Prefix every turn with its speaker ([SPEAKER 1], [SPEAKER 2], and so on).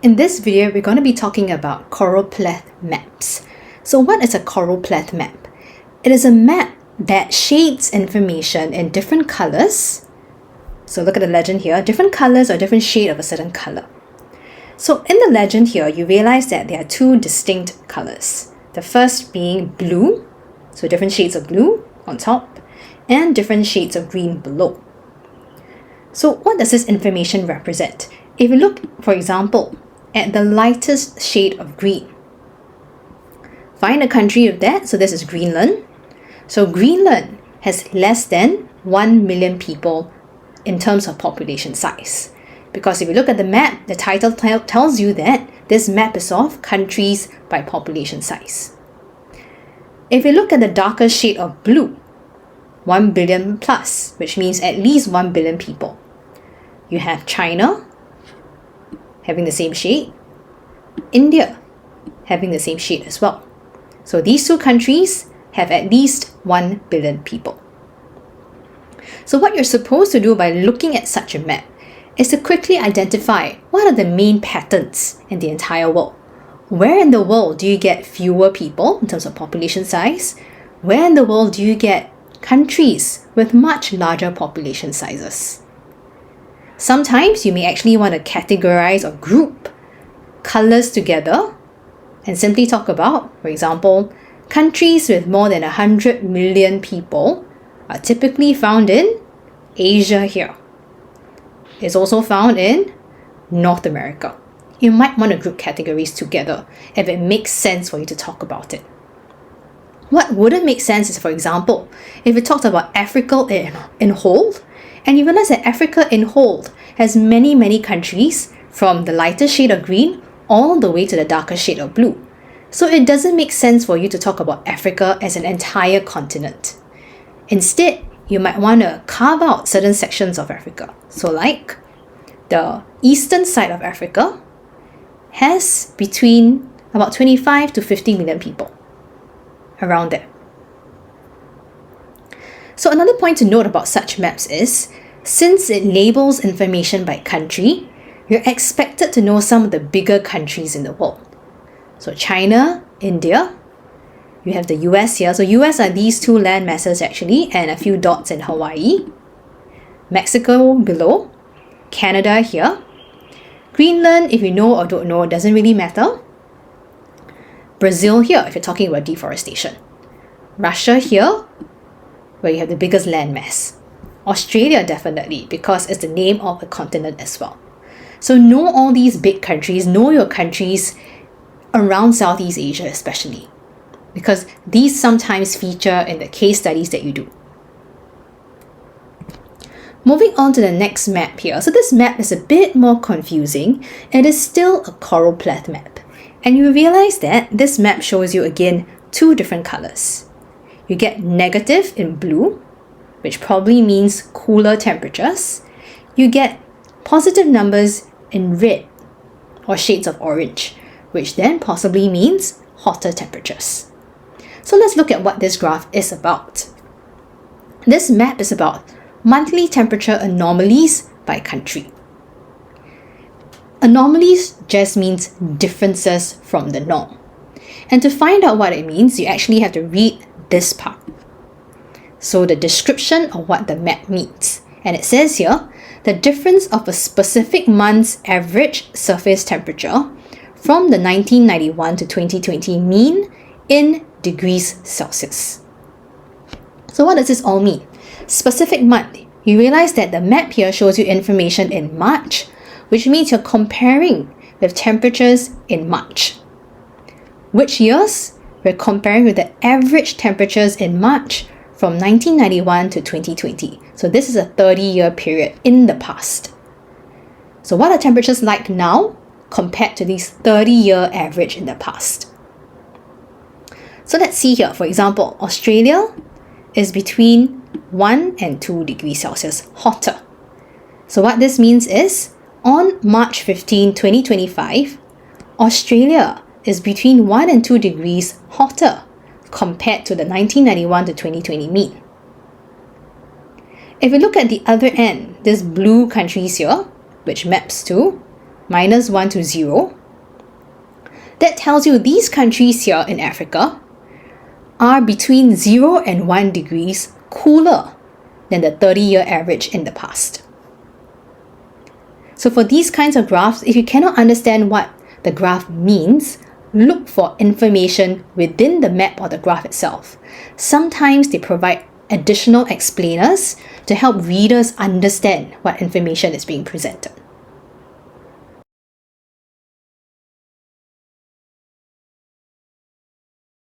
[SPEAKER 1] In this video, we're going to be talking about Choropleth Maps. So what is a Choropleth map? It is a map that shades information in different colors. So look at the legend here, different colors or different shade of a certain color. So in the legend here, you realize that there are two distinct colors. The first being blue, so different shades of blue on top, and different shades of green below. So what does this information represent? If you look, for example, at the lightest shade of green, find a country of that. So this is Greenland. So Greenland has less than 1 million people in terms of population size. Because if you look at the map, the title tells you that this map is of countries by population size. If you look at the darker shade of blue, 1 billion plus, which means at least 1 billion people. You have China having the same shade, India having the same shade as well. So these two countries have at least 1 billion people. So what you're supposed to do by looking at such a map is to quickly identify what are the main patterns in the entire world. Where in the world do you get fewer people in terms of population size? Where in the world do you get countries with much larger population sizes? Sometimes you may actually want to categorize or group colors together and simply talk about, for example, countries with more than 100 million people are typically found in Asia here. It's also found in North America. You might want to group categories together if it makes sense for you to talk about it. What wouldn't make sense is, for example, if we talked about Africa in whole, and you realize that Africa in whole has many countries from the lighter shade of green all the way to the darker shade of blue. So it doesn't make sense for you to talk about Africa as an entire continent. Instead, you might want to carve out certain sections of Africa. So like the eastern side of Africa has between about 25 to 50 million people around there. So another point to note about such maps is, since it labels information by country, you're expected to know some of the bigger countries in the world. So China, India, you have the US here. So US are these two land masses actually, and a few dots in Hawaii. Mexico below, Canada here. Greenland, if you know or don't know, it doesn't really matter. Brazil here, if you're talking about deforestation. Russia here, where you have the biggest landmass. Australia definitely, because it's the name of the continent as well. So know all these big countries, know your countries around Southeast Asia especially, because these sometimes feature in the case studies that you do. Moving on to the next map here. So this map is a bit more confusing. It is still a Choropleth map. And you realize that this map shows you again two different colors. You get negative in blue, which probably means cooler temperatures. You get positive numbers in red or shades of orange, which then possibly means hotter temperatures. So let's look at what this graph is about. This map is about monthly temperature anomalies by country. Anomalies just means differences from the norm. And to find out what it means, you actually have to read this part. So the description of what the map means. And it says here, the difference of a specific month's average surface temperature from the 1991 to 2020 mean in degrees Celsius. So what does this all mean? Specific month. You realize that the map here shows you information in March, which means you're comparing with temperatures in March. Which years? We're comparing with the average temperatures in March from 1991 to 2020. So this is a 30-year period in the past. So what are temperatures like now compared to these 30-year average in the past? So let's see here. For example, Australia is between 1 and 2 degrees Celsius hotter. So what this means is, on March 15, 2025, Australia is between 1 and 2 degrees hotter compared to the 1991 to 2020 mean. If we look at the other end, this blue countries here, which maps to minus 1 to 0, that tells you these countries here in Africa are between 0 and 1 degrees cooler than the 30-year average in the past. So for these kinds of graphs, if you cannot understand what the graph means, look for information within the map or the graph itself. Sometimes they provide additional explainers to help readers understand what information is being presented.